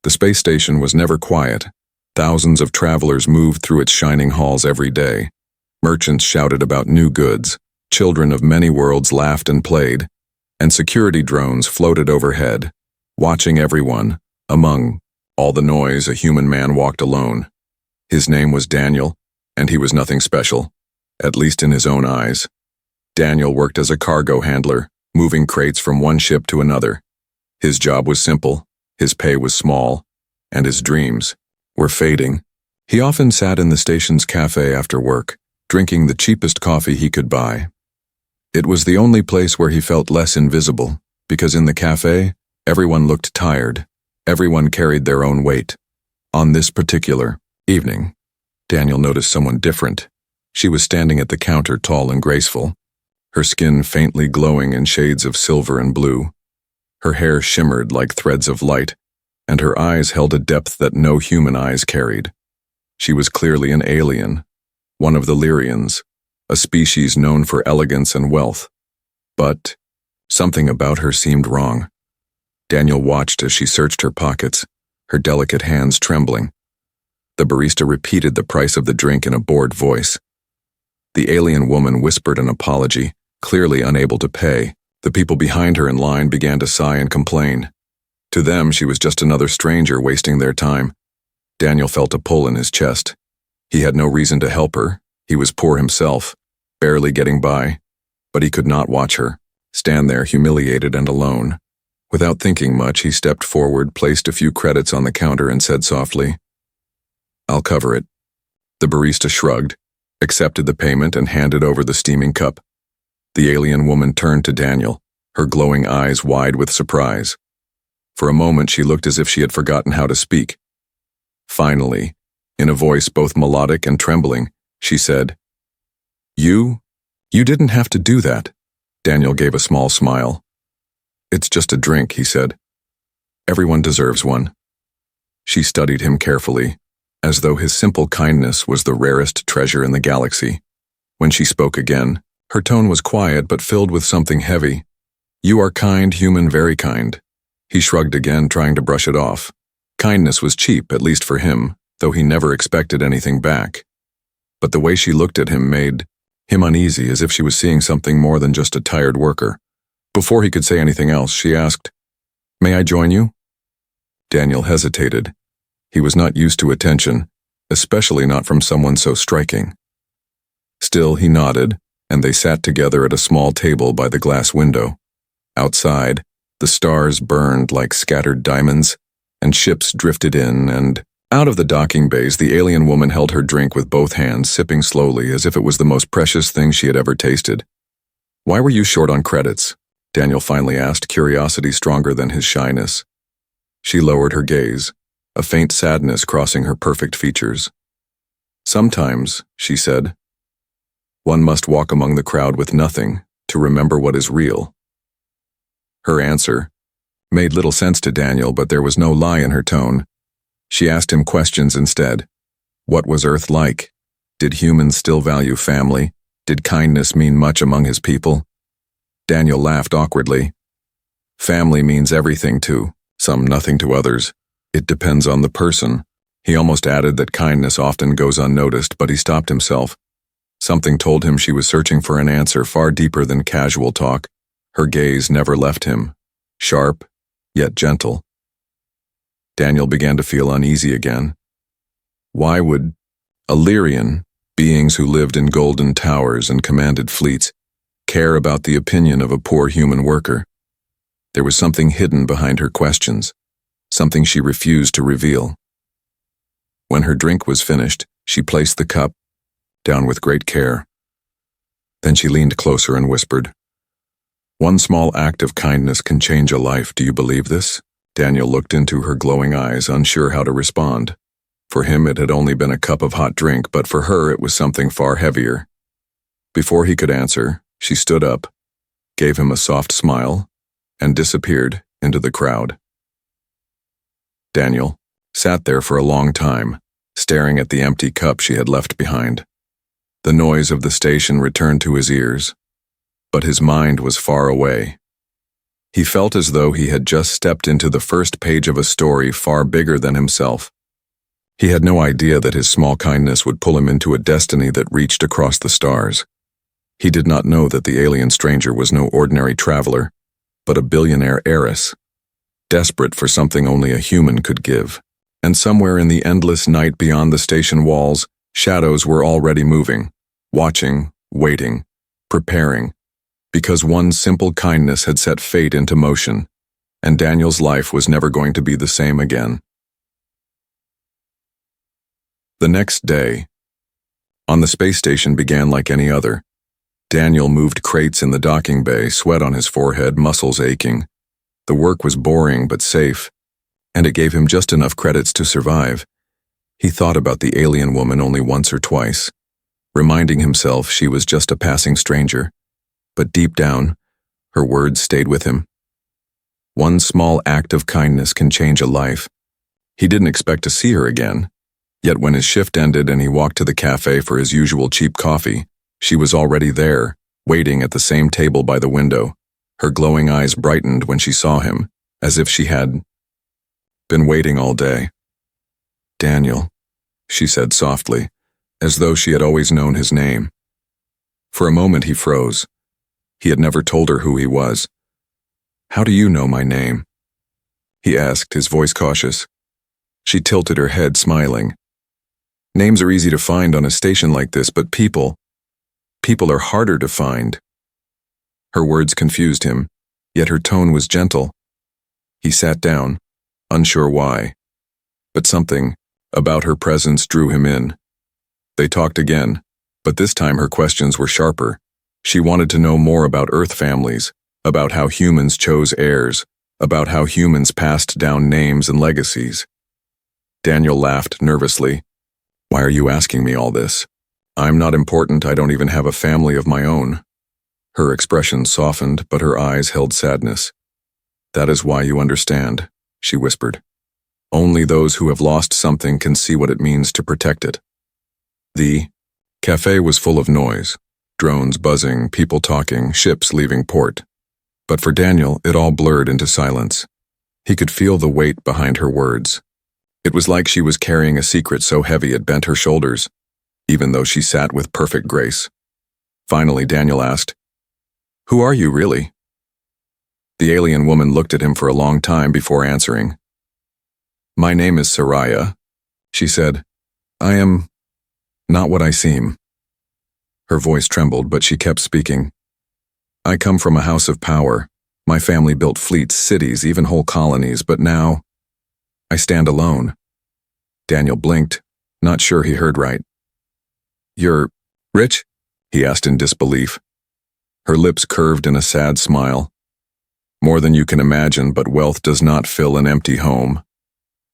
The space station was never quiet. Thousands of travelers moved through its shining halls every day. Merchants shouted about new goods, children of many worlds laughed and played, and security drones floated overhead, watching everyone. Among all the noise, a human man walked alone. His name was Daniel, and he was nothing special, at least in his own eyes. Daniel worked as a cargo handler, moving crates from one ship to another. His job was simple, his pay was small, and his dreams were fading. He often sat in the station's café after work, drinking the cheapest coffee he could buy. It was the only place where he felt less invisible, because in the café, everyone looked tired. Everyone carried their own weight. On this particular evening, Daniel noticed someone different. She was standing at the counter, tall and graceful, her skin faintly glowing in shades of silver and blue. Her hair shimmered like threads of light, and her eyes held a depth that no human eyes carried. She was clearly an alien, one of the Lyrians, a species known for elegance and wealth. But something about her seemed wrong. Daniel watched as she searched her pockets, her delicate hands trembling. The barista repeated the price of the drink in a bored voice. The alien woman whispered an apology, clearly unable to pay. The people behind her in line began to sigh and complain. To them, she was just another stranger wasting their time. Daniel felt a pull in his chest. He had no reason to help her. He was poor himself, barely getting by. But he could not watch her, stand there humiliated and alone. Without thinking much, he stepped forward, placed a few credits on the counter, and said softly, "I'll cover it." The barista shrugged, accepted the payment, and handed over the steaming cup. The alien woman turned to Daniel, her glowing eyes wide with surprise. For a moment, she looked as if she had forgotten how to speak. Finally, in a voice both melodic and trembling, she said, You didn't have to do that." Daniel gave a small smile. "It's just a drink," he said. "Everyone deserves one." She studied him carefully, as though his simple kindness was the rarest treasure in the galaxy. When she spoke again, her tone was quiet but filled with something heavy. "You are kind, human, very kind." He shrugged again, trying to brush it off. Kindness was cheap, at least for him, though he never expected anything back. But the way she looked at him made him uneasy, as if she was seeing something more than just a tired worker. Before he could say anything else, she asked, "May I join you?" Daniel hesitated. He was not used to attention, especially not from someone so striking. Still, he nodded, and they sat together at a small table by the glass window. Outside, the stars burned like scattered diamonds, and ships drifted in and out of the docking bays. The alien woman held her drink with both hands, sipping slowly as if it was the most precious thing she had ever tasted. "Why were you short on credits?" Daniel finally asked, curiosity stronger than his shyness. She lowered her gaze, a faint sadness crossing her perfect features. "Sometimes," she said, "one must walk among the crowd with nothing to remember what is real." Her answer made little sense to Daniel, but there was no lie in her tone. She asked him questions instead. What was Earth like? Did humans still value family? Did kindness mean much among his people? Daniel laughed awkwardly. "Family means everything to some, nothing to others. It depends on the person." He almost added that kindness often goes unnoticed, but he stopped himself. Something told him she was searching for an answer far deeper than casual talk. Her gaze never left him, sharp, yet gentle. Daniel began to feel uneasy again. Why would Illyrian, beings who lived in golden towers and commanded fleets, care about the opinion of a poor human worker? There was something hidden behind her questions, something she refused to reveal. When her drink was finished, she placed the cup down with great care. Then she leaned closer and whispered, "One small act of kindness can change a life. Do you believe this?" Daniel looked into her glowing eyes, unsure how to respond. For him, it had only been a cup of hot drink, but for her, it was something far heavier. Before he could answer, she stood up, gave him a soft smile, and disappeared into the crowd. Daniel sat there for a long time, staring at the empty cup she had left behind. The noise of the station returned to his ears, but his mind was far away. He felt as though he had just stepped into the first page of a story far bigger than himself. He had no idea that his small kindness would pull him into a destiny that reached across the stars. He did not know that the alien stranger was no ordinary traveler, but a billionaire heiress, desperate for something only a human could give. And somewhere in the endless night beyond the station walls, shadows were already moving, watching, waiting, preparing, because one simple kindness had set fate into motion, and Daniel's life was never going to be the same again. The next day, on the space station began like any other. Daniel moved crates in the docking bay, sweat on his forehead, muscles aching. The work was boring but safe, and it gave him just enough credits to survive. He thought about the alien woman only once or twice, reminding himself she was just a passing stranger. But deep down, her words stayed with him. One small act of kindness can change a life. He didn't expect to see her again, yet when his shift ended and he walked to the café for his usual cheap coffee, she was already there, waiting at the same table by the window. Her glowing eyes brightened when she saw him, as if she had been waiting all day. "Daniel," she said softly, as though she had always known his name. For a moment he froze. He had never told her who he was. "How do you know my name?" he asked, his voice cautious. She tilted her head, smiling. "Names are easy to find on a station like this, but people are harder to find." Her words confused him, yet her tone was gentle. He sat down, unsure why, but something about her presence drew him in. They talked again, but this time her questions were sharper. She wanted to know more about Earth families, about how humans chose heirs, about how humans passed down names and legacies. Daniel laughed nervously. "Why are you asking me all this? I'm not important, I don't even have a family of my own." Her expression softened, but her eyes held sadness. "That is why you understand," she whispered. "Only those who have lost something can see what it means to protect it." The café was full of noise, drones buzzing, people talking, ships leaving port. But for Daniel, it all blurred into silence. He could feel the weight behind her words. It was like she was carrying a secret so heavy it bent her shoulders, even though she sat with perfect grace. Finally, Daniel asked, "Who are you, really?" The alien woman looked at him for a long time before answering. "My name is Soraya," she said. "I am not what I seem." Her voice trembled, but she kept speaking. "I come from a house of power. My family built fleets, cities, even whole colonies, but now I stand alone." Daniel blinked, not sure he heard right. "You're rich?" he asked in disbelief. Her lips curved in a sad smile. "More than you can imagine, but wealth does not fill an empty home."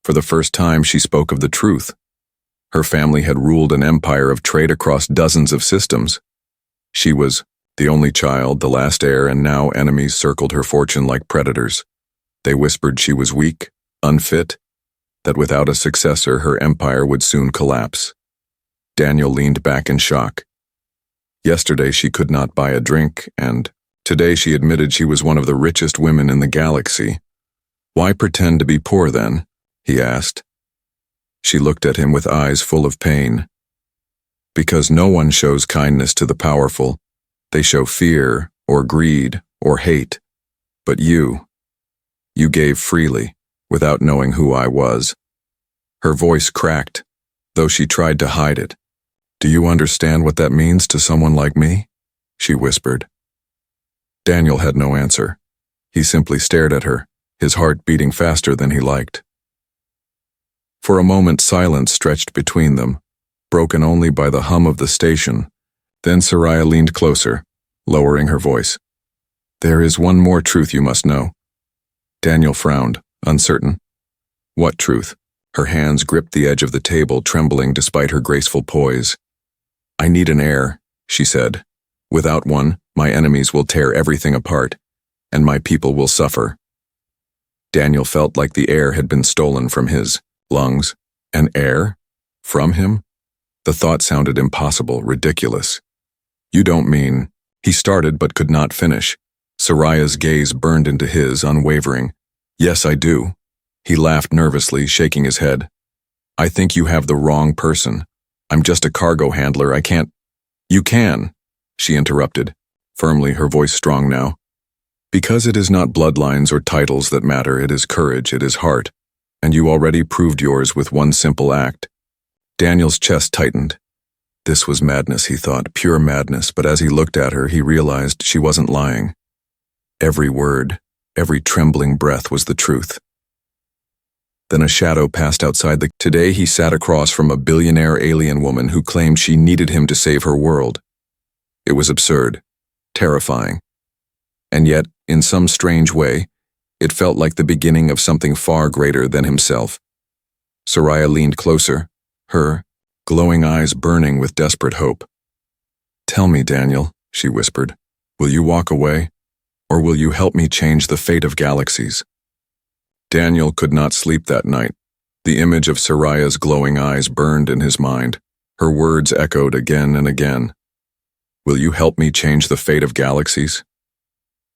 For the first time, she spoke of the truth. Her family had ruled an empire of trade across dozens of systems. She was the only child, the last heir, and now enemies circled her fortune like predators. They whispered she was weak, unfit, that without a successor her empire would soon collapse. Daniel leaned back in shock. Yesterday she could not buy a drink, and today she admitted she was one of the richest women in the galaxy. "Why pretend to be poor then?" he asked. She looked at him with eyes full of pain. "Because no one shows kindness to the powerful. They show fear, or greed, or hate. But you gave freely, without knowing who I was." Her voice cracked, though she tried to hide it. "Do you understand what that means to someone like me?" she whispered. Daniel had no answer. He simply stared at her, his heart beating faster than he liked. For a moment silence stretched between them, broken only by the hum of the station. Then Soraya leaned closer, lowering her voice. "There is one more truth you must know." Daniel frowned, uncertain. "What truth?" Her hands gripped the edge of the table, trembling despite her graceful poise. "I need an heir," she said. "Without one, my enemies will tear everything apart, and my people will suffer." Daniel felt like the air had been stolen from his lungs. An heir? From him? The thought sounded impossible, ridiculous. "You don't mean—" he started but could not finish. Soraya's gaze burned into his, unwavering. Yes, I do. He laughed nervously, shaking his head. I think you have the wrong person. I'm just a cargo handler, I can't— You can, she interrupted, firmly, her voice strong now. Because it is not bloodlines or titles that matter, it is courage, it is heart, and you already proved yours with one simple act. Daniel's chest tightened. This was madness, he thought, pure madness, but as he looked at her, he realized she wasn't lying. Every word, every trembling breath was the truth. Then a shadow passed outside the— Today he sat across from a billionaire alien woman who claimed she needed him to save her world. It was absurd, terrifying. And yet, in some strange way, it felt like the beginning of something far greater than himself. Soraya leaned closer, her glowing eyes burning with desperate hope. Tell me, Daniel, she whispered, will you walk away, or will you help me change the fate of galaxies? Daniel could not sleep that night. The image of Soraya's glowing eyes burned in his mind. Her words echoed again and again. Will you help me change the fate of galaxies?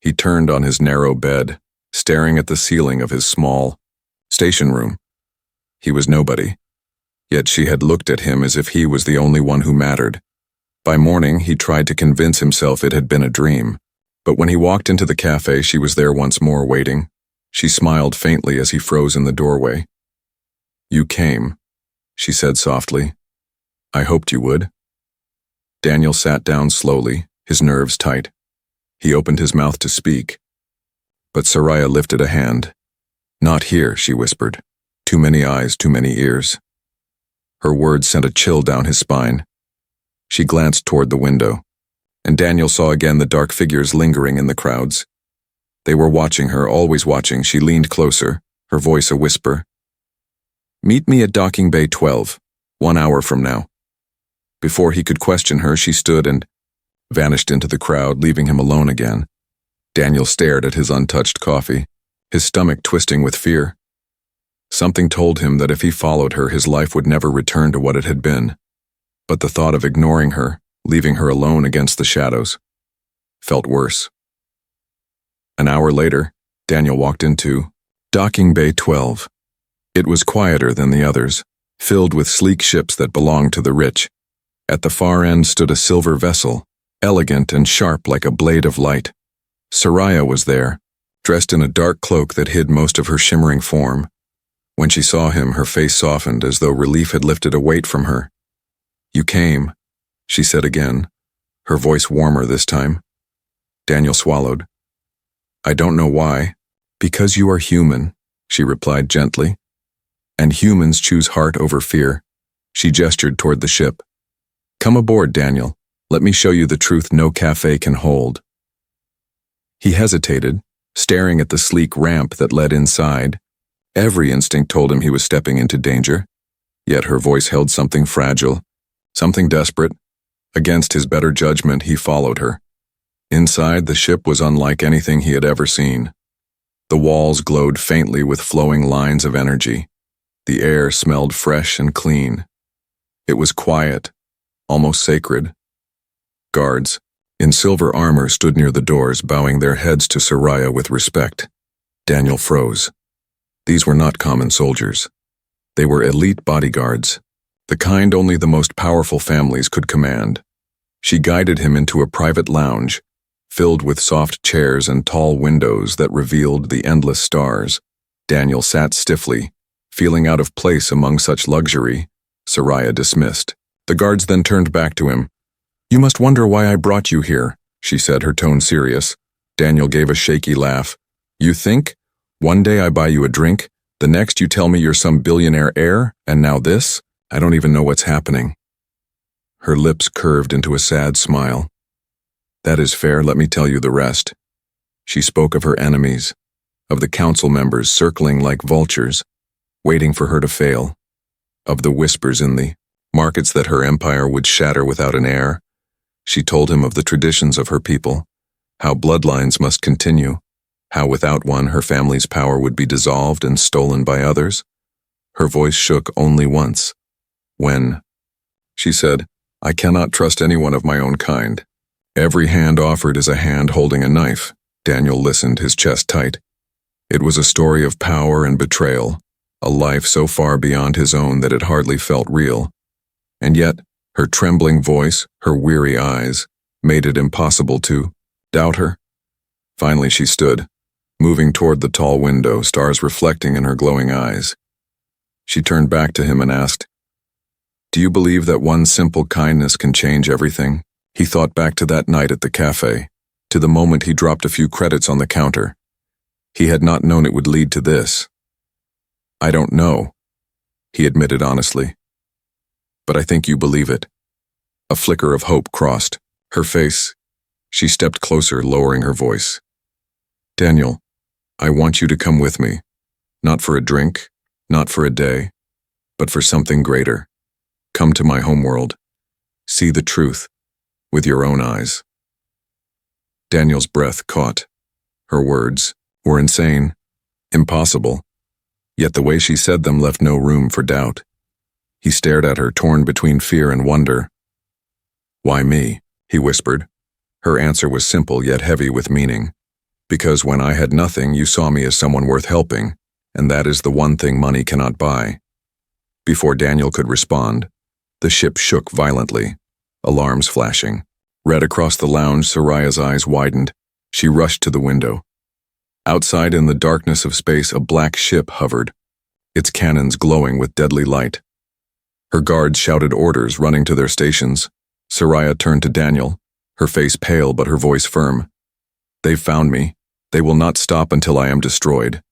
He turned on his narrow bed, staring at the ceiling of his small station room. He was nobody, yet she had looked at him as if he was the only one who mattered. By morning, he tried to convince himself it had been a dream, but when he walked into the café, she was there once more waiting. She smiled faintly as he froze in the doorway. You came, she said softly. I hoped you would. Daniel sat down slowly, his nerves tight. He opened his mouth to speak, but Soraya lifted a hand. Not here, she whispered. Too many eyes, too many ears. Her words sent a chill down his spine. She glanced toward the window, and Daniel saw again the dark figures lingering in the crowds. They were watching her, always watching. She leaned closer, her voice a whisper. Meet me at docking bay 12, 1 hour from now. Before he could question her, she stood and vanished into the crowd, leaving him alone again. Daniel stared at his untouched coffee, his stomach twisting with fear. Something told him that if he followed her, his life would never return to what it had been. But the thought of ignoring her, leaving her alone against the shadows, felt worse. An hour later, Daniel walked into docking bay 12. It was quieter than the others, filled with sleek ships that belonged to the rich. At the far end stood a silver vessel, elegant and sharp like a blade of light. Soraya was there, dressed in a dark cloak that hid most of her shimmering form. When she saw him, her face softened as though relief had lifted a weight from her. You came, she said again, her voice warmer this time. Daniel swallowed. I don't know why. Because you are human, she replied gently. And humans choose heart over fear. She gestured toward the ship. Come aboard, Daniel. Let me show you the truth no café can hold. He hesitated, staring at the sleek ramp that led inside. Every instinct told him he was stepping into danger. Yet her voice held something fragile, something desperate. Against his better judgment, he followed her. Inside, the ship was unlike anything he had ever seen. The walls glowed faintly with flowing lines of energy. The air smelled fresh and clean. It was quiet, almost sacred. Guards, in silver armor, stood near the doors, bowing their heads to Soraya with respect. Daniel froze. These were not common soldiers. They were elite bodyguards, the kind only the most powerful families could command. She guided him into a private lounge, filled with soft chairs and tall windows that revealed the endless stars. Daniel sat stiffly, feeling out of place among such luxury. Soraya dismissed. The guards then turned back to him. You must wonder why I brought you here, she said, her tone serious. Daniel gave a shaky laugh. You think? One day I buy you a drink, the next you tell me you're some billionaire heir, and now this? I don't even know what's happening. Her lips curved into a sad smile. That is fair, let me tell you the rest. She spoke of her enemies, of the council members circling like vultures, waiting for her to fail, of the whispers in the markets that her empire would shatter without an heir. She told him of the traditions of her people, how bloodlines must continue, how without one her family's power would be dissolved and stolen by others. Her voice shook only once. When, she said, I cannot trust anyone of my own kind. Every hand offered is a hand holding a knife. Daniel listened, his chest tight. It was a story of power and betrayal, a life so far beyond his own that it hardly felt real. And yet, her trembling voice, her weary eyes, made it impossible to doubt her. Finally she stood, moving toward the tall window, stars reflecting in her glowing eyes. She turned back to him and asked, "Do you believe that one simple kindness can change everything?" He thought back to that night at the café, to the moment he dropped a few credits on the counter. He had not known it would lead to this. "I don't know," he admitted honestly. "But I think you believe it." A flicker of hope crossed her face. She stepped closer, lowering her voice. "Daniel, I want you to come with me. Not for a drink, not for a day, but for something greater. Come to my homeworld. See the truth with your own eyes." Daniel's breath caught. Her words were insane, impossible, yet the way she said them left no room for doubt. He stared at her, torn between fear and wonder. "Why me?" he whispered. Her answer was simple yet heavy with meaning. "Because when I had nothing, you saw me as someone worth helping, and that is the one thing money cannot buy." Before Daniel could respond, the ship shook violently, alarms flashing. Red across the lounge, Soraya's eyes widened. She rushed to the window. Outside in the darkness of space, a black ship hovered, its cannons glowing with deadly light. Her guards shouted orders, running to their stations. Soraya turned to Daniel, her face pale but her voice firm. "They've found me. They will not stop until I am destroyed."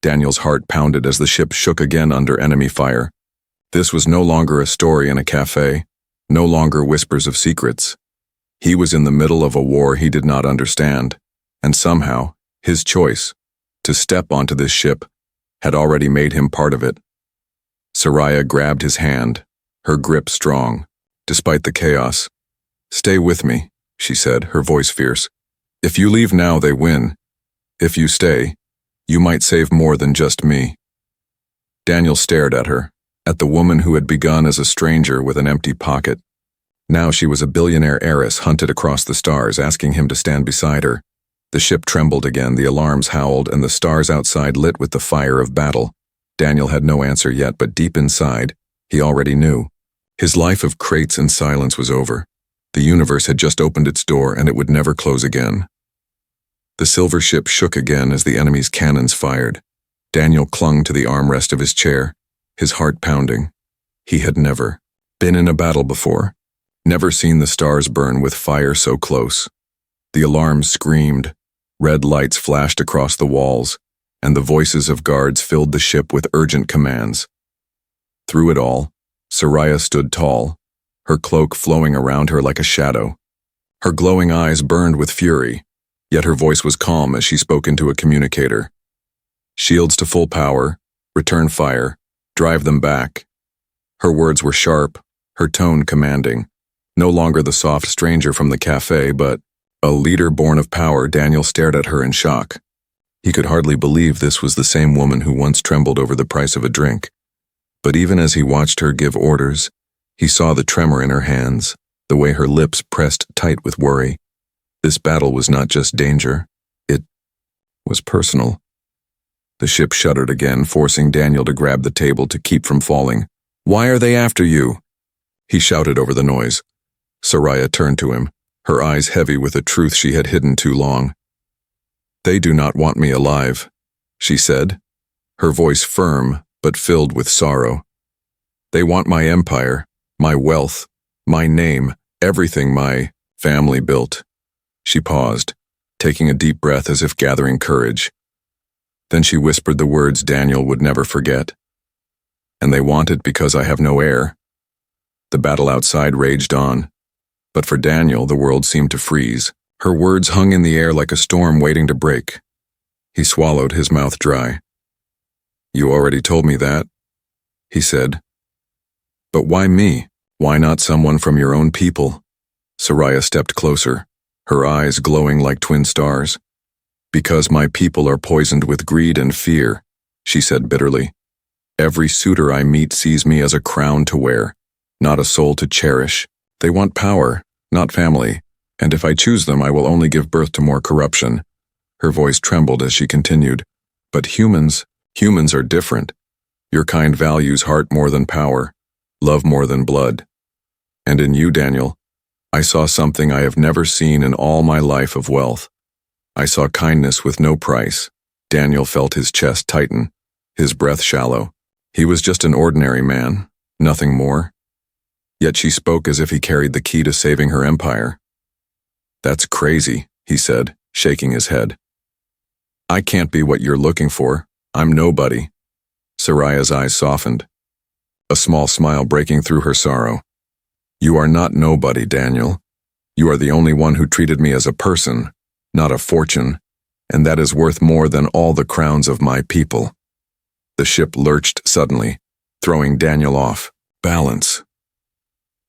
Daniel's heart pounded as the ship shook again under enemy fire. This was no longer a story in a cafe, no longer whispers of secrets. He was in the middle of a war he did not understand, and somehow, his choice, to step onto this ship, had already made him part of it. Soraya grabbed his hand, her grip strong, despite the chaos. "Stay with me," she said, her voice fierce. "If you leave now, they win. If you stay, you might save more than just me." Daniel stared at her, at the woman who had begun as a stranger with an empty pocket. Now she was a billionaire heiress hunted across the stars, asking him to stand beside her. The ship trembled again, the alarms howled, and the stars outside lit with the fire of battle. Daniel had no answer yet, but deep inside, he already knew. His life of crates and silence was over. The universe had just opened its door, and it would never close again. The silver ship shook again as the enemy's cannons fired. Daniel clung to the armrest of his chair, his heart pounding. He had never been in a battle before, never seen the stars burn with fire so close. The alarms screamed, red lights flashed across the walls, and the voices of guards filled the ship with urgent commands. Through it all, Soraya stood tall, her cloak flowing around her like a shadow. Her glowing eyes burned with fury, yet her voice was calm as she spoke into a communicator. "Shields to full power, return fire, drive them back." Her words were sharp, her tone commanding. No longer the soft stranger from the cafe, but a leader born of power. Daniel stared at her in shock. He could hardly believe this was the same woman who once trembled over the price of a drink. But even as he watched her give orders, he saw the tremor in her hands, the way her lips pressed tight with worry. This battle was not just danger, it was personal. The ship shuddered again, forcing Daniel to grab the table to keep from falling. "Why are they after you?" he shouted over the noise. Soraya turned to him, her eyes heavy with a truth she had hidden too long. "They do not want me alive," she said, her voice firm but filled with sorrow. "They want my empire, my wealth, my name, everything my family built." She paused, taking a deep breath as if gathering courage. Then she whispered the words Daniel would never forget. "And they want it because I have no heir." The battle outside raged on, but for Daniel the world seemed to freeze. Her words hung in the air like a storm waiting to break. He swallowed, his mouth dry. "You already told me that," he said. "But why me? Why not someone from your own people?" Soraya stepped closer, her eyes glowing like twin stars. "Because my people are poisoned with greed and fear," she said bitterly. "Every suitor I meet sees me as a crown to wear, not a soul to cherish. They want power, not family, and if I choose them I will only give birth to more corruption, Her voice trembled as she continued. But humans are different. Your kind values heart more than power, love more than blood. And in you, Daniel, I saw something I have never seen in all my life of wealth. I saw kindness with no price. Daniel felt his chest tighten, his breath shallow. He was just an ordinary man, nothing more. Yet she spoke as if he carried the key to saving her empire. That's crazy, he said, shaking his head. I can't be what you're looking for. I'm nobody. Soraya's eyes softened, a small smile breaking through her sorrow. You are not nobody, Daniel. You are the only one who treated me as a person, not a fortune, and that is worth more than all the crowns of my people. The ship lurched suddenly, throwing Daniel off balance.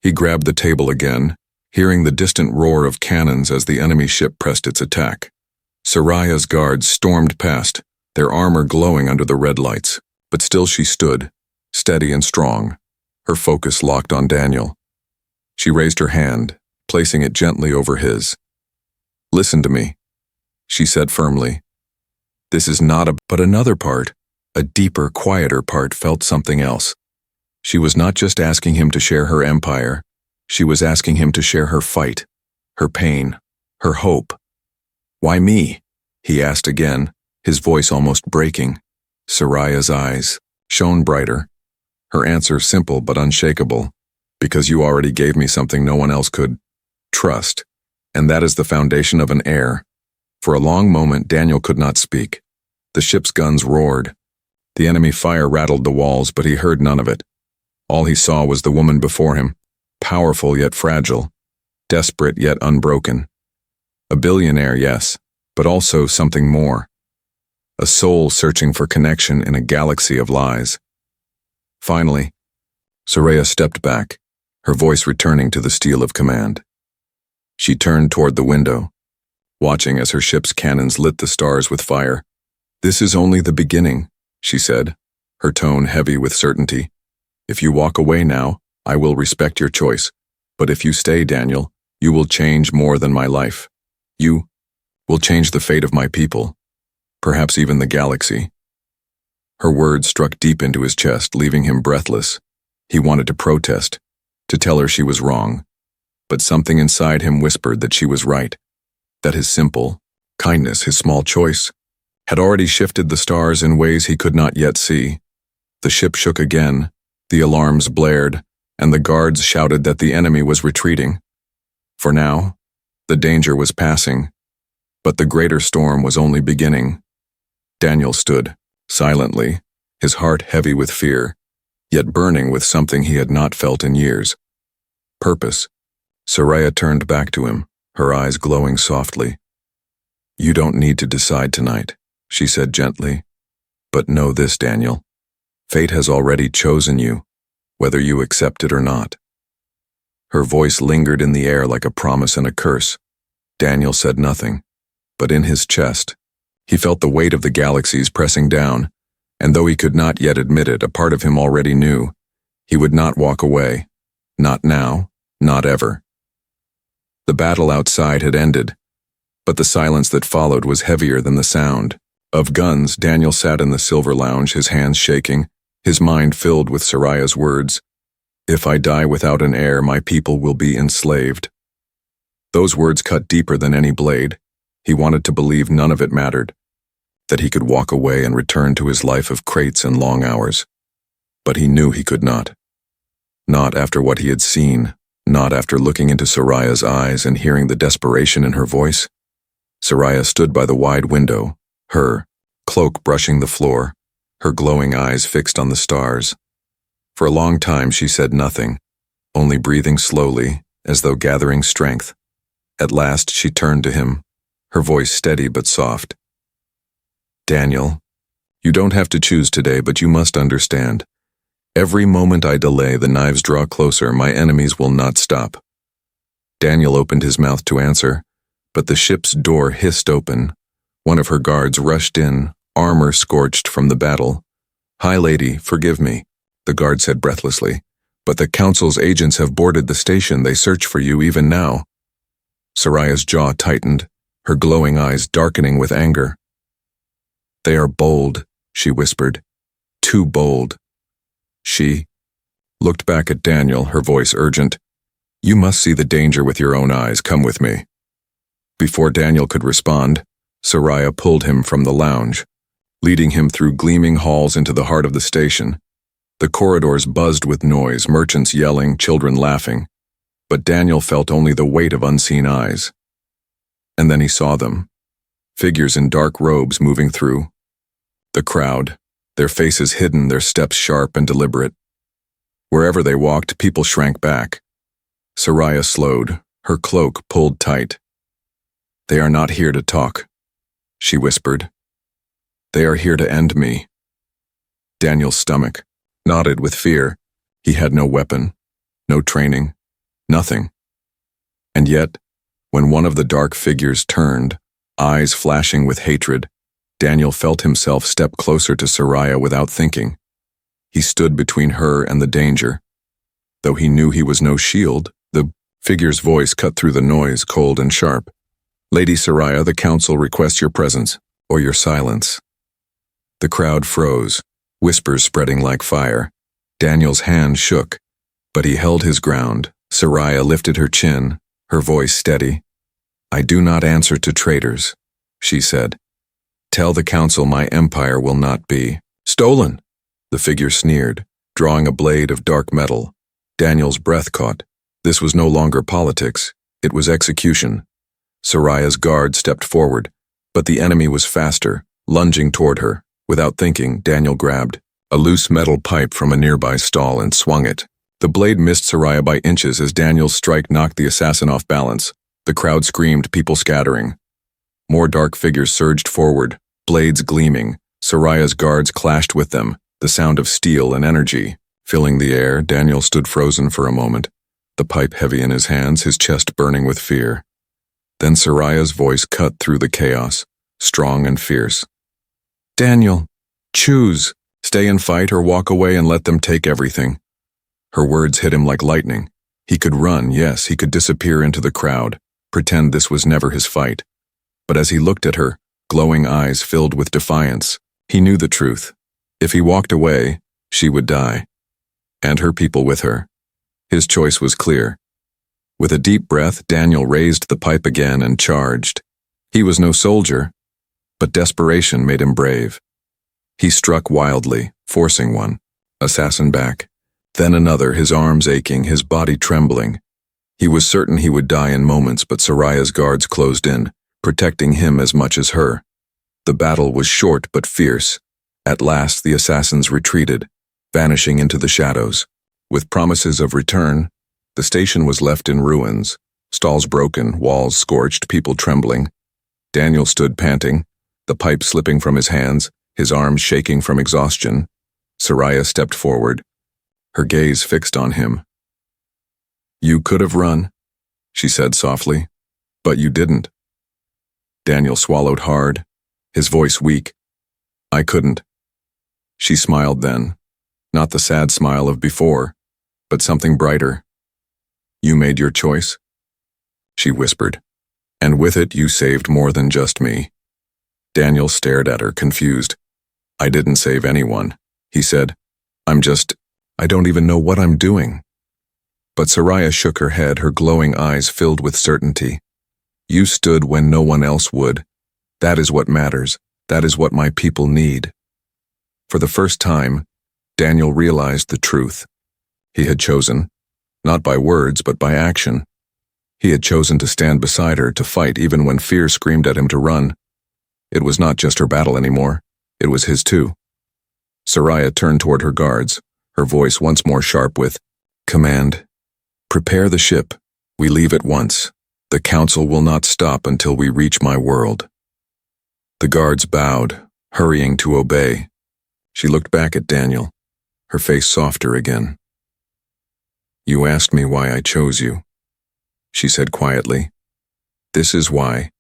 He grabbed the table again, hearing the distant roar of cannons as the enemy ship pressed its attack. Soraya's guards stormed past, their armor glowing under the red lights, but still she stood, steady and strong, her focus locked on Daniel. She raised her hand, placing it gently over his. Listen to me, she said firmly. This is not but another part, a deeper, quieter part felt something else. She was not just asking him to share her empire, she was asking him to share her fight, her pain, her hope. Why me? He asked again, his voice almost breaking. Soraya's eyes shone brighter, her answer simple but unshakable. Because you already gave me something no one else could. Trust. And that is the foundation of an heir. For a long moment, Daniel could not speak. The ship's guns roared. The enemy fire rattled the walls, but he heard none of it. All he saw was the woman before him, powerful yet fragile, desperate yet unbroken. A billionaire, yes, but also something more. A soul searching for connection in a galaxy of lies. Finally, Soraya stepped back, her voice returning to the steel of command. She turned toward the window, watching as her ship's cannons lit the stars with fire. This is only the beginning, she said, her tone heavy with certainty. If you walk away now, I will respect your choice. But if you stay, Daniel, you will change more than my life. You will change the fate of my people, perhaps even the galaxy. Her words struck deep into his chest, leaving him breathless. He wanted to protest, to tell her she was wrong. But something inside him whispered that she was right, that his simple kindness, his small choice, had already shifted the stars in ways he could not yet see. The ship shook again, the alarms blared, and the guards shouted that the enemy was retreating. For now, the danger was passing, but the greater storm was only beginning. Daniel stood, silently, his heart heavy with fear, yet burning with something he had not felt in years. Purpose. Soraya turned back to him, her eyes glowing softly. You don't need to decide tonight, she said gently. But know this, Daniel. Fate has already chosen you, whether you accept it or not. Her voice lingered in the air like a promise and a curse. Daniel said nothing, but in his chest, he felt the weight of the galaxies pressing down, and though he could not yet admit it, a part of him already knew. He would not walk away. Not now, not ever. The battle outside had ended, but the silence that followed was heavier than the sound. Of guns, Daniel sat in the silver lounge, his hands shaking, his mind filled with Soraya's words. If I die without an heir, my people will be enslaved. Those words cut deeper than any blade. He wanted to believe none of it mattered, that he could walk away and return to his life of crates and long hours. But he knew he could not. Not after what he had seen, not after looking into Soraya's eyes and hearing the desperation in her voice. Soraya stood by the wide window, her cloak brushing the floor, her glowing eyes fixed on the stars. For a long time she said nothing, only breathing slowly, as though gathering strength. At last she turned to him, her voice steady but soft. Daniel, you don't have to choose today, but you must understand. Every moment I delay, the knives draw closer, my enemies will not stop. Daniel opened his mouth to answer, but the ship's door hissed open. One of her guards rushed in, armor scorched from the battle. Hi, lady, forgive me, the guard said breathlessly, but the council's agents have boarded the station. They search for you even now. Soraya's jaw tightened, her glowing eyes darkening with anger. "They are bold," she whispered. "Too bold." She looked back at Daniel, her voice urgent. "You must see the danger with your own eyes. Come with me." Before Daniel could respond, Soraya pulled him from the lounge, leading him through gleaming halls into the heart of the station. The corridors buzzed with noise, merchants yelling, children laughing. But Daniel felt only the weight of unseen eyes. And then he saw them, figures in dark robes moving through. The crowd, their faces hidden, their steps sharp and deliberate. Wherever they walked, people shrank back. Soraya slowed, her cloak pulled tight. "They are not here to talk," she whispered. "They are here to end me." Daniel's stomach knotted with fear. He had no weapon, no training, nothing. And yet, when one of the dark figures turned, eyes flashing with hatred, Daniel felt himself step closer to Soraya without thinking. He stood between her and the danger. Though he knew he was no shield, the figure's voice cut through the noise, cold and sharp. "Lady Soraya, the council requests your presence, or your silence." The crowd froze, whispers spreading like fire. Daniel's hand shook, but he held his ground. Soraya lifted her chin, her voice steady. "I do not answer to traitors," she said. "Tell the council my empire will not be stolen." The figure sneered, drawing a blade of dark metal. Daniel's breath caught. This was no longer politics, it was execution. Soraya's guard stepped forward, but the enemy was faster, lunging toward her. Without thinking, Daniel grabbed a loose metal pipe from a nearby stall and swung it. The blade missed Soraya by inches as Daniel's strike knocked the assassin off balance. The crowd screamed, people scattering. More dark figures surged forward, blades gleaming. Soraya's guards clashed with them, the sound of steel and energy filling the air. Daniel stood frozen for a moment, the pipe heavy in his hands, his chest burning with fear. Then Soraya's voice cut through the chaos, strong and fierce. "Daniel, choose. Stay and fight or walk away and let them take everything." Her words hit him like lightning. He could run, yes, he could disappear into the crowd, pretend this was never his fight. But as he looked at her, glowing eyes filled with defiance, he knew the truth. If he walked away, she would die. And her people with her. His choice was clear. With a deep breath, Daniel raised the pipe again and charged. He was no soldier, but desperation made him brave. He struck wildly, forcing one assassin back, then another, his arms aching, his body trembling. He was certain he would die in moments, but Soraya's guards closed in, protecting him as much as her. The battle was short but fierce. At last the assassins retreated, vanishing into the shadows. With promises of return, the station was left in ruins, stalls broken, walls scorched, people trembling. Daniel stood panting, the pipe slipping from his hands, his arms shaking from exhaustion. Soraya stepped forward, her gaze fixed on him. "You could have run," she said softly, "but you didn't." Daniel swallowed hard, his voice weak. "I couldn't." She smiled then, not the sad smile of before, but something brighter. "You made your choice," she whispered, "and with it you saved more than just me." Daniel stared at her, confused. "I didn't save anyone," he said. I don't even know what I'm doing." But Soraya shook her head, her glowing eyes filled with certainty. "You stood when no one else would. That is what matters. That is what my people need." For the first time, Daniel realized the truth. He had chosen, not by words but by action. He had chosen to stand beside her, to fight even when fear screamed at him to run. It was not just her battle anymore, it was his too. Soraya turned toward her guards, her voice once more sharp with command. "Prepare the ship. We leave at once. The council will not stop until we reach my world." The guards bowed, hurrying to obey. She looked back at Daniel, her face softer again. "You asked me why I chose you," she said quietly. "This is why.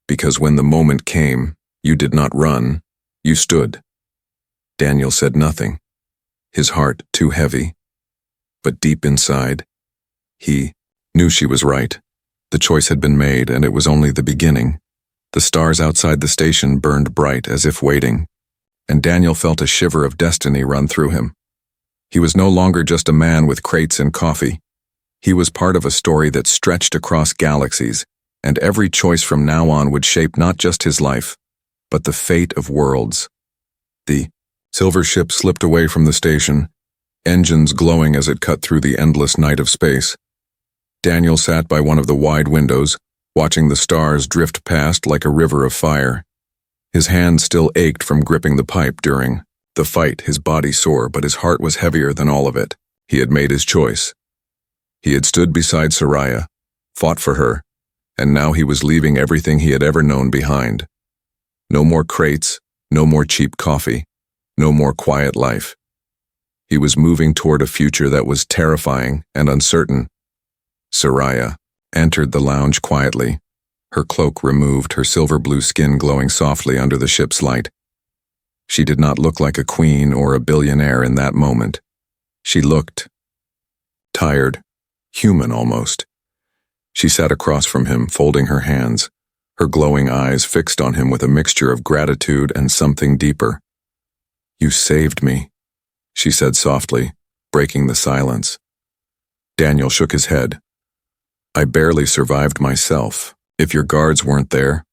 Because when the moment came, you did not run, you stood." Daniel said nothing, his heart too heavy. But deep inside, he knew she was right. The choice had been made, and it was only the beginning. The stars outside the station burned bright as if waiting, and Daniel felt a shiver of destiny run through him. He was no longer just a man with crates and coffee. He was part of a story that stretched across galaxies, and every choice from now on would shape not just his life, but the fate of worlds. The silver ship slipped away from the station, engines glowing as it cut through the endless night of space. Daniel sat by one of the wide windows, watching the stars drift past like a river of fire. His hand still ached from gripping the pipe during the fight, his body sore, but his heart was heavier than all of it. He had made his choice. He had stood beside Soraya, fought for her, and now he was leaving everything he had ever known behind. No more crates, no more cheap coffee, no more quiet life. He was moving toward a future that was terrifying and uncertain. Soraya entered the lounge quietly, her cloak removed, her silver blue skin glowing softly under the ship's light. She did not look like a queen or a billionaire in that moment. She looked tired, human almost. She sat across from him, folding her hands, her glowing eyes fixed on him with a mixture of gratitude and something deeper. "You saved me," she said softly, breaking the silence. Daniel shook his head. "I barely survived myself, if your guards weren't there."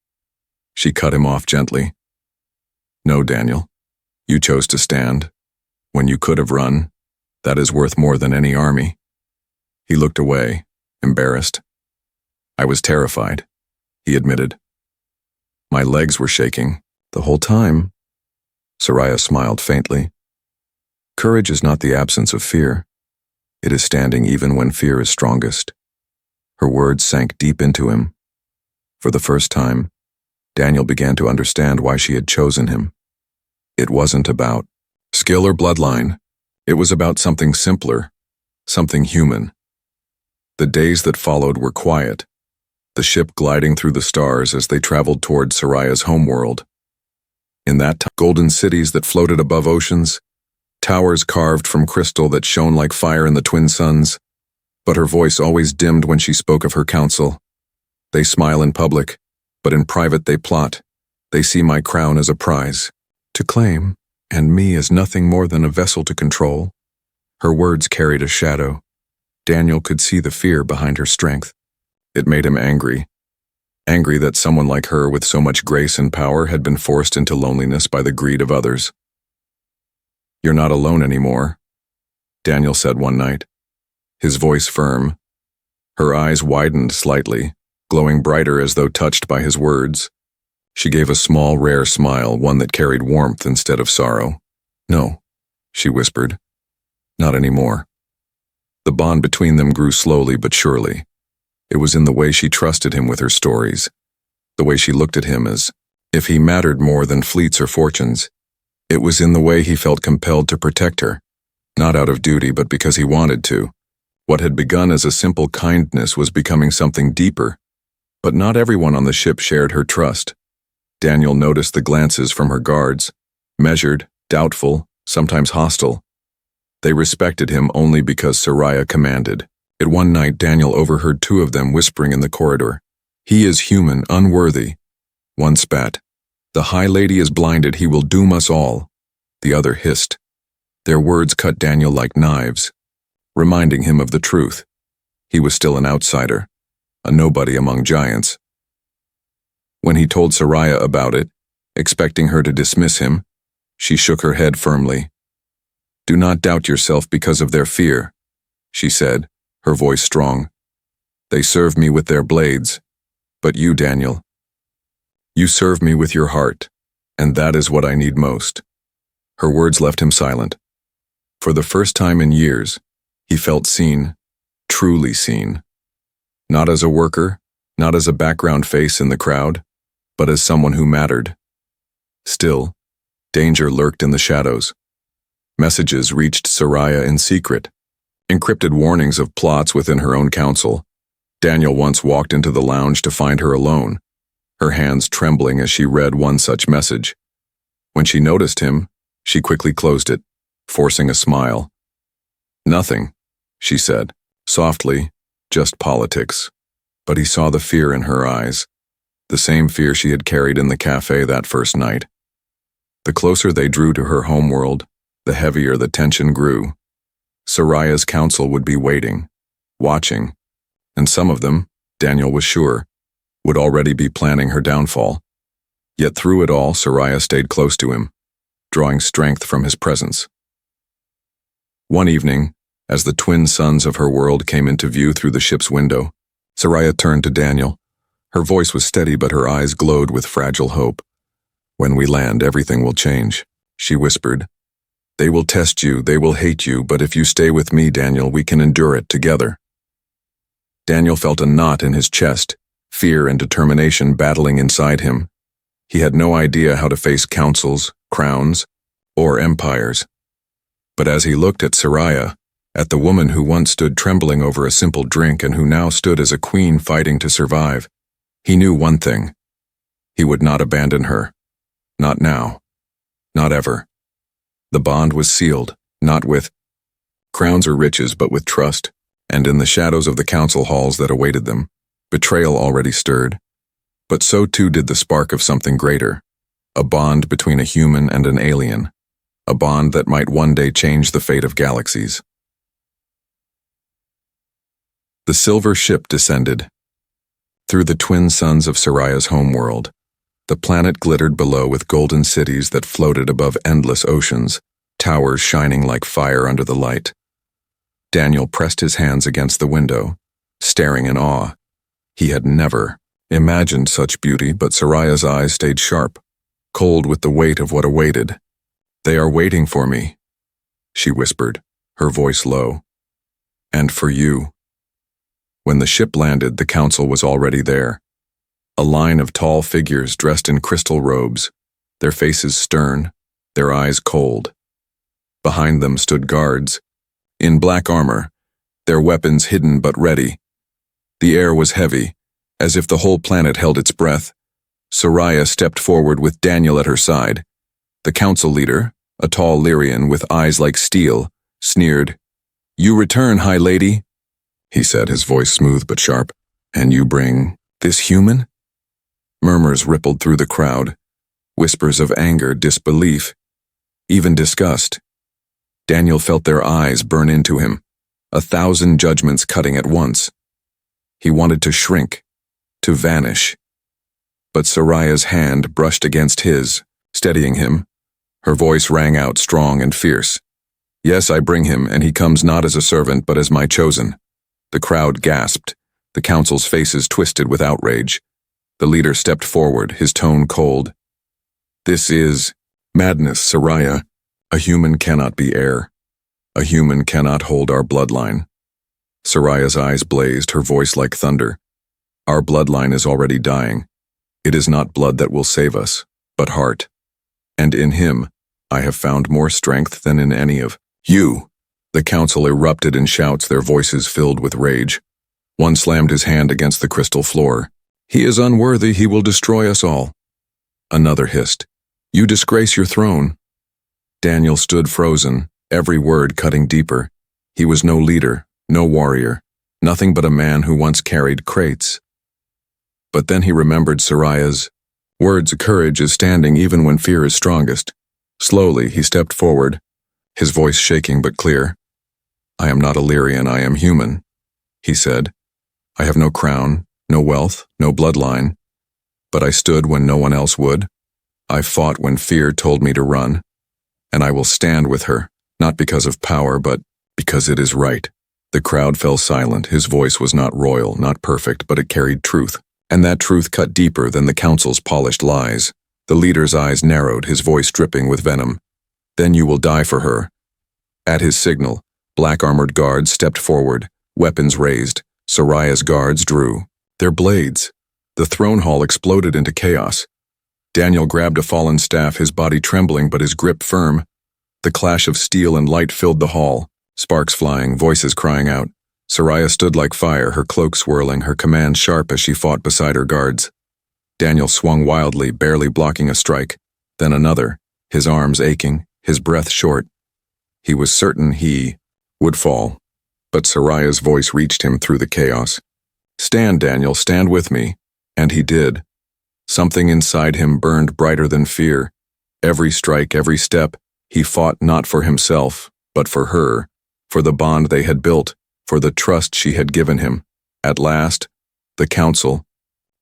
She cut him off gently. "No, Daniel. You chose to stand. When you could have run, that is worth more than any army." He looked away, embarrassed. "I was terrified," he admitted. "My legs were shaking, the whole time." Soraya smiled faintly. "Courage is not the absence of fear. It is standing even when fear is strongest." Her words sank deep into him. For the first time, Daniel began to understand why she had chosen him. It wasn't about skill or bloodline. It was about something simpler, something human. The days that followed were quiet, the ship gliding through the stars as they traveled toward Soraya's homeworld. In that time, golden cities that floated above oceans, towers carved from crystal that shone like fire in the twin suns, but her voice always dimmed when she spoke of her council. "They smile in public, but in private they plot. They see my crown as a prize to claim, and me as nothing more than a vessel to control." Her words carried a shadow. Daniel could see the fear behind her strength. It made him angry. Angry that someone like her with so much grace and power had been forced into loneliness by the greed of others. "You're not alone anymore," Daniel said one night, his voice firm. Her eyes widened slightly, glowing brighter as though touched by his words. She gave a small, rare smile, one that carried warmth instead of sorrow. "No," she whispered. "Not anymore." The bond between them grew slowly but surely. It was in the way she trusted him with her stories, the way she looked at him as if he mattered more than fleets or fortunes. It was in the way he felt compelled to protect her, not out of duty but because he wanted to. What had begun as a simple kindness was becoming something deeper. But not everyone on the ship shared her trust. Daniel noticed the glances from her guards, measured, doubtful, sometimes hostile. They respected him only because Soraya commanded. At one night, Daniel overheard two of them whispering in the corridor. "He is human, unworthy." One spat. "The High Lady is blinded, he will doom us all." The other hissed. Their words cut Daniel like knives, reminding him of the truth. He was still an outsider, a nobody among giants. When he told Soraya about it, expecting her to dismiss him, she shook her head firmly. "Do not doubt yourself because of their fear," she said, her voice strong. "They serve me with their blades, but you, Daniel, you serve me with your heart, and that is what I need most." Her words left him silent. For the first time in years, he felt seen, truly seen. Not as a worker, not as a background face in the crowd, but as someone who mattered. Still, danger lurked in the shadows. Messages reached Soraya in secret, encrypted warnings of plots within her own council. Daniel once walked into the lounge to find her alone, her hands trembling as she read one such message. When she noticed him, she quickly closed it, forcing a smile. "Nothing," she said, softly, "just politics." But he saw the fear in her eyes. the same fear she had carried in the café that first night. The closer they drew to her homeworld, the heavier the tension grew. Soraya's council would be waiting, watching, and some of them, Daniel was sure, would already be planning her downfall. Yet through it all, Soraya stayed close to him, drawing strength from his presence. One evening, as the twin suns of her world came into view through the ship's window, Soraya turned to Daniel. Her voice was steady, but her eyes glowed with fragile hope. "When we land, everything will change," she whispered. "They will test you, they will hate you, but if you stay with me, Daniel, we can endure it together." Daniel felt a knot in his chest, fear and determination battling inside him. He had no idea how to face councils, crowns, or empires. But as he looked at Soraya, at the woman who once stood trembling over a simple drink and who now stood as a queen fighting to survive, he knew one thing. He would not abandon her. Not now. Not ever. The bond was sealed, not with crowns or riches, but with trust, and in the shadows of the council halls that awaited them, betrayal already stirred. But so too did the spark of something greater, a bond between a human and an alien, a bond that might one day change the fate of galaxies. The silver ship descended. Through the twin suns of Soraya's homeworld, the planet glittered below with golden cities that floated above endless oceans, towers shining like fire under the light. Daniel pressed his hands against the window, staring in awe. He had never imagined such beauty, but Soraya's eyes stayed sharp, cold with the weight of what awaited. "They are waiting for me," she whispered, her voice low. "And for you." When the ship landed, the council was already there. A line of tall figures dressed in crystal robes, their faces stern, their eyes cold. Behind them stood guards, in black armor, their weapons hidden but ready. The air was heavy, as if the whole planet held its breath. Soraya stepped forward with Daniel at her side. The council leader, a tall Lyrian with eyes like steel, sneered. "You return, High Lady," he said, his voice smooth but sharp. "And you bring this human?" Murmurs rippled through the crowd, whispers of anger, disbelief, even disgust. Daniel felt their eyes burn into him, 1,000 judgments cutting at once. He wanted to shrink, to vanish. But Soraya's hand brushed against his, steadying him. Her voice rang out strong and fierce. "Yes, I bring him, and he comes not as a servant, but as my chosen." The crowd gasped, the council's faces twisted with outrage. The leader stepped forward, his tone cold. "This is madness, Soraya. A human cannot be heir. A human cannot hold our bloodline." Soraya's eyes blazed, her voice like thunder. "Our bloodline is already dying. It is not blood that will save us, but heart. And in him, I have found more strength than in any of you." The council erupted in shouts, their voices filled with rage. One slammed his hand against the crystal floor. "He is unworthy, he will destroy us all." Another hissed, "You disgrace your throne." Daniel stood frozen, every word cutting deeper. He was no leader, no warrior, nothing but a man who once carried crates. But then he remembered Soraya's words, "Courage is standing even when fear is strongest." Slowly, he stepped forward, his voice shaking but clear. "I am not Illyrian, I am human," he said. "I have no crown, no wealth, no bloodline. But I stood when no one else would. I fought when fear told me to run. And I will stand with her, not because of power, but because it is right." The crowd fell silent. His voice was not royal, not perfect, but it carried truth. And that truth cut deeper than the council's polished lies. The leader's eyes narrowed, his voice dripping with venom. "Then you will die for her." At his signal, black-armored guards stepped forward, weapons raised. Soraya's guards drew their blades. The throne hall exploded into chaos. Daniel grabbed a fallen staff, his body trembling but his grip firm. The clash of steel and light filled the hall, sparks flying, voices crying out. Soraya stood like fire, her cloak swirling, her command sharp as she fought beside her guards. Daniel swung wildly, barely blocking a strike, then another, his arms aching, his breath short. He was certain he would fall, but Soraya's voice reached him through the chaos. "Stand, Daniel, stand with me." And he did. Something inside him burned brighter than fear. Every strike, every step, he fought not for himself, but for her, for the bond they had built, for the trust she had given him. At last, the council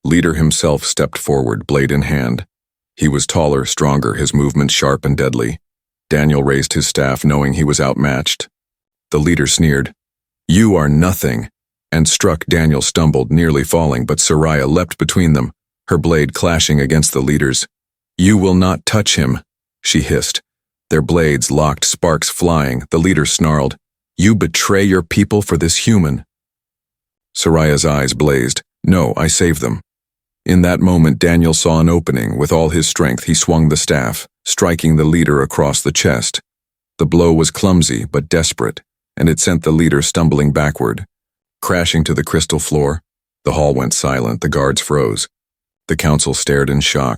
leader himself stepped forward, blade in hand. He was taller, stronger, his movements sharp and deadly. Daniel raised his staff, knowing he was outmatched. The leader sneered, "You are nothing," and struck. Daniel stumbled, nearly falling, but Soraya leapt between them, her blade clashing against the leader's. "You will not touch him," she hissed. Their blades locked, sparks flying. The leader snarled, "You betray your people for this human." Soraya's eyes blazed. "No, I saved them." In that moment, Daniel saw an opening. With all his strength, he swung the staff, striking the leader across the chest. The blow was clumsy but desperate, and it sent the leader stumbling backward. Crashing to the crystal floor, the hall went silent, the guards froze. The council stared in shock.